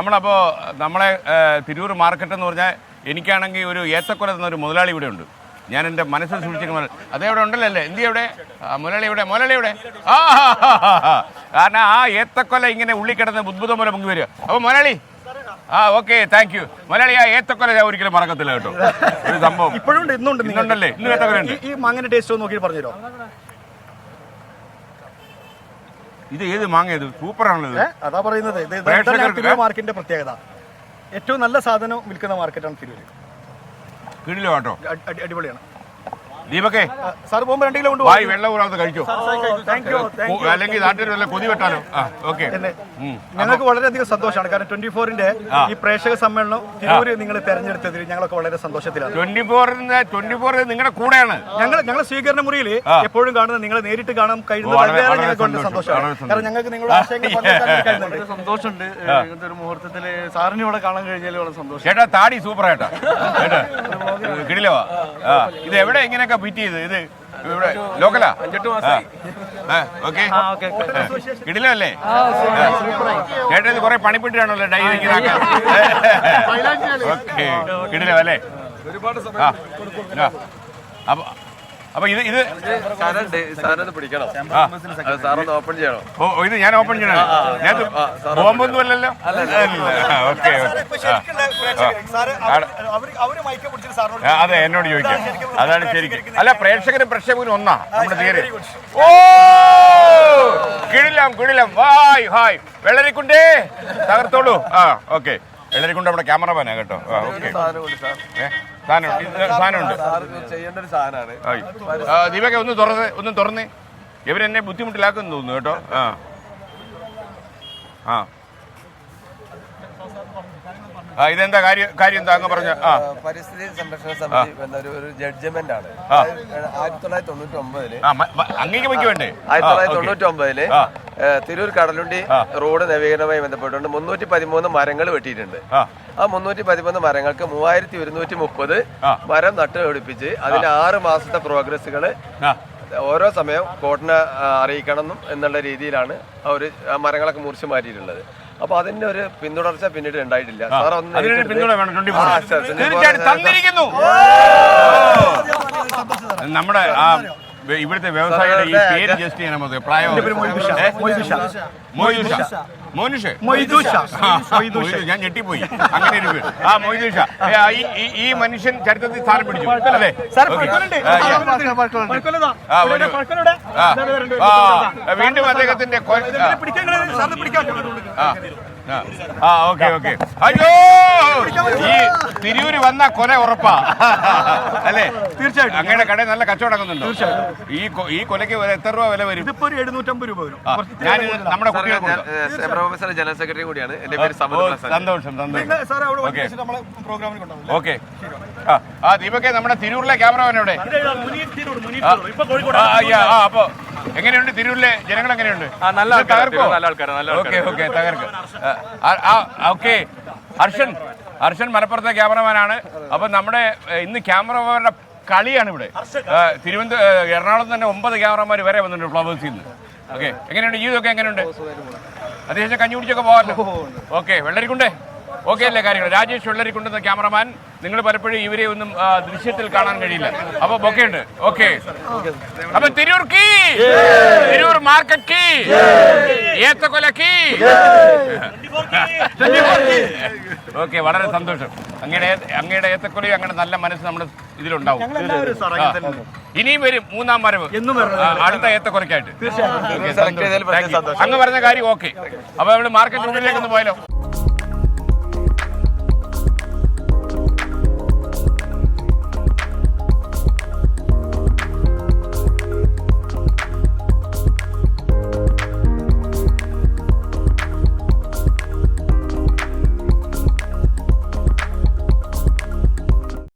നമ്മളപ്പോൾ നമ്മളെ തിരൂർ മാർക്കറ്റ് എന്ന് പറഞ്ഞാൽ എനിക്കാണെങ്കിൽ ഒരു ഏത്തക്കൊല എന്നൊരു മുതലാളി ഇവിടെ ഉണ്ട്. ഞാൻ എൻ്റെ മനസ്സിൽ സൂക്ഷിക്കുന്ന അതേ ഇവിടെ ഉണ്ടല്ലോ അല്ലേ? എന്തി എവിടെ? മുതലാളി എവിടെ? ആ കാരണം ആ ഏത്തക്കൊല ഇങ്ങനെ ഉള്ളിക്കിടന്ന് ബുദ്ധിമുട്ടം പോലെ പൊങ്ങി വരിക. അപ്പോൾ മുതലാളി ഓക്കെ, താങ്ക് യു മുതലാളി. ആ ഏത്തക്കൊല ഞാൻ ഒരിക്കലും മറക്കത്തില്ല കേട്ടോ. ഒരു സംഭവം ഇപ്പോഴും ഇന്നുണ്ടല്ലേ? ഇന്നും ഏത്തക്കൊല ഉണ്ട്. ഈ മാങ്ങന്റെ ടേസ്റ്റ് നോക്കി പറഞ്ഞുതരോ? ഇത് ഏത് മാങ്ങ? ഇത് സൂപ്പറാണല്ലോ. അതാ പറയുന്നത്, മാർക്കറ്റിന്റെ പ്രത്യേകത. ഏറ്റവും നല്ല സാധനം വിൽക്കുന്ന മാർക്കറ്റാണ് തിരൂര്. കിടിലോ കേട്ടോ, അടിപൊളിയാണ്. ദീപക്കേ സാർ പോകുമ്പോൾ 2 കിലോ വായി വെള്ളം ഊരാതെ കഴിച്ചോ, അല്ലെങ്കിൽ നാട്ടിൽ വല്ല കൊതി വെട്ടാലോ. ഓക്കെ, ഞങ്ങൾക്ക് വളരെയധികം സന്തോഷമാണ്. കാരണം 24-ന്റെ ഈ പ്രേക്ഷക സമ്മേളനം തിരൂര് നിങ്ങൾ തെരഞ്ഞെടുത്തതിൽ ഞങ്ങളൊക്കെ വളരെ സന്തോഷത്തിലാണ്. 24 നിങ്ങളുടെ കൂടെയാണ്. ഞങ്ങൾ സ്വീകരണ മുറിയിൽ എപ്പോഴും കാണുന്നത് നിങ്ങളെ നേരിട്ട് കാണാൻ കഴിയുന്നത് ഞങ്ങൾക്ക് വളരെ സന്തോഷമാണ്. കാരണം ഞങ്ങൾക്ക് നിങ്ങളുടെ ആശയങ്ങൾ സന്തോഷമുണ്ട്. ഇങ്ങനത്തെ ഒരു മുഹൂർത്തത്തില് സാറിന് ഇവിടെ കാണാൻ കഴിഞ്ഞാൽ വളരെ സന്തോഷം. ചേട്ടാ താടി സൂപ്പർ ആയിട്ടാ കിടിലോ. ഇത് എവിടെ ഇങ്ങനെയൊക്കെ ഫിറ്റ് ചെയ്ത്? ഇത് ഇവിടെ ലോക്കലാ? ഓക്കെ, കിടിലോ അല്ലേ? ചേട്ടാ ഇത് കുറെ പണിപ്പെട്ടിട്ടാണല്ലോ ഡൈ ഇങ്ങനെ. ഓക്കെ, കിടിലോ അല്ലേ? അപ്പൊ ഇത് ഓപ്പൺ ചെയ്യണം. ഓ, ഇത് ഞാൻ ഓപ്പൺ ചെയ്യണം. ഞാൻ ബോംബൊന്നും അല്ലല്ലോ. ഓക്കെ, അതെ, എന്നോട് ചോദിക്കാം. അതാണ് ശരിക്കും. അല്ല, പ്രേക്ഷകരും പ്രേക്ഷകരും ഒന്നാ നമ്മുടെ തീരെ. ഓ കിടിലം. ഹായ് വെള്ളരിക്കുണ്ടേ, തകർത്തോളൂ. ഓക്കെ, വെള്ളരിക്കുണ്ട് നമ്മുടെ ക്യാമറമാനാ കേട്ടോ. ഓക്കെ, സാധനമുണ്ട്. ദീപക ഒന്ന് തുറന്ന് ഇവരെന്നെ ബുദ്ധിമുട്ടിലാക്കുന്നു തോന്നുന്നു കേട്ടോ. ഇതെന്താ കാര്യം എന്താ അങ്ങ് പറഞ്ഞ? പരിസ്ഥിതി സംരക്ഷണ സമിതി ഒരു ജഡ്ജ്മെന്റ് ആണ്. 1999 അംഗീകരിക്ക് വേണ്ടേ? 1999 തിരൂർ കടലുണ്ടി റോഡ് നവീകരണവുമായി ബന്ധപ്പെട്ടുകൊണ്ട് 313 മരങ്ങൾ വെട്ടിയിട്ടുണ്ട്. ആ 313 മരങ്ങൾക്ക് 3130 മരം നട്ടുപിടിപ്പിച്ച് അതിന് 6 മാസത്തെ പ്രോഗ്രസ്സുകൾ ഓരോ സമയം കോർട്ടിനെ അറിയിക്കണം എന്നുള്ള രീതിയിലാണ് അവർ മരങ്ങളൊക്കെ മുറിച്ച് മാറ്റിയിട്ടുള്ളത്. അപ്പൊ അതിന്റെ ഒരു പിന്തുടർച്ച പിന്നീട് ഉണ്ടായിട്ടില്ല. സാർ നമ്മുടെ ഇവിടുത്തെ വ്യവസായിയുടെ ഈ പേര് ജസ്റ്റ് ചെയ്യാൻ മതി. പ്രായം ഞാൻ ഞെട്ടിപ്പോയി. അങ്ങനെ ഒരു മൊയ്തൂഷ. ഈ മനുഷ്യൻ ചരിത്രത്തിൽ സ്ഥാനം പിടിച്ചു അല്ലേ? വീണ്ടും അദ്ദേഹത്തിന്റെ ഓക്കെ. അയ്യോ, ഈ തിരൂര് വന്ന കൊല ഉറപ്പാ അല്ലേ? തീർച്ചയായിട്ടും. അങ്ങനെ കടയിൽ നല്ല കച്ചവടം ആക്കുന്നുണ്ടോ? ഈ കൊലയ്ക്ക് എത്ര രൂപ വില വരും? ഇതിപ്പോ 750 രൂപ വരും. ഞാൻ നമ്മുടെ കുട്ടികൾക്ക് ജനറൽ സെക്രട്ടറി കൂടിയാണ്. എന്റെ പേര് സന്തോഷം. ഓക്കെ. ദീപക്കെ നമ്മുടെ തിരൂരിലെ ക്യാമറമാൻ എവിടെ? അപ്പൊ എങ്ങനെയുണ്ട് തിരൂരിലെ ജനങ്ങൾ? എങ്ങനെയുണ്ട്? നല്ല ആൾക്കാരാണ്. ഓക്കെ, തകർക്ക്. ഓക്കെ, ഹർഷൻ മലപ്പുറത്തെ ക്യാമറമാനാണ്. അപ്പൊ നമ്മുടെ ഇന്ന് ക്യാമറമാരുടെ കളിയാണ് ഇവിടെ. എറണാകുളത്ത് തന്നെ 9 ക്യാമറമാർ വരെ വന്നിട്ടുണ്ട് ഫ്ലവേഴ്സിൽ നിന്ന്. ഓക്കെ, എങ്ങനെയുണ്ട് ജീവിതമൊക്കെ? എങ്ങനെയുണ്ട്? അത്യാവശ്യം കഞ്ഞി കുടിച്ചൊക്കെ പോകാമല്ലോ. ഓക്കെ, വെള്ളരിക്കുണ്ടേ ഓക്കെ അല്ലേ കാര്യങ്ങൾ? രാജേഷ് വെള്ളരിക്കുണ്ടെന്ന ക്യാമറമാൻ. നിങ്ങൾ പലപ്പോഴും ഇവരെ ഒന്നും ദൃശ്യത്തിൽ കാണാൻ കഴിയില്ല. അപ്പൊ ബൊക്കെ ഉണ്ട്. ഓക്കെ, അപ്പൊ തിരൂർ മാർക്കറ്റ് ഏത്തക്കൊല ഓക്കെ, വളരെ സന്തോഷം. അങ്ങയുടെ ഏത്തക്കൊലയും അങ്ങനെ നല്ല മനസ്സ് നമ്മുടെ ഇതിലുണ്ടാവും. ഇനിയും വരും 3-ാം വരവ് അടുത്ത ഏത്തക്കൊലയ്ക്കായിട്ട്. അങ്ങ് പറഞ്ഞ കാര്യം ഓക്കെ. അപ്പൊ നമ്മള് മാർക്കറ്റിനുള്ളിലേക്ക് ഒന്ന് പോയാലോ?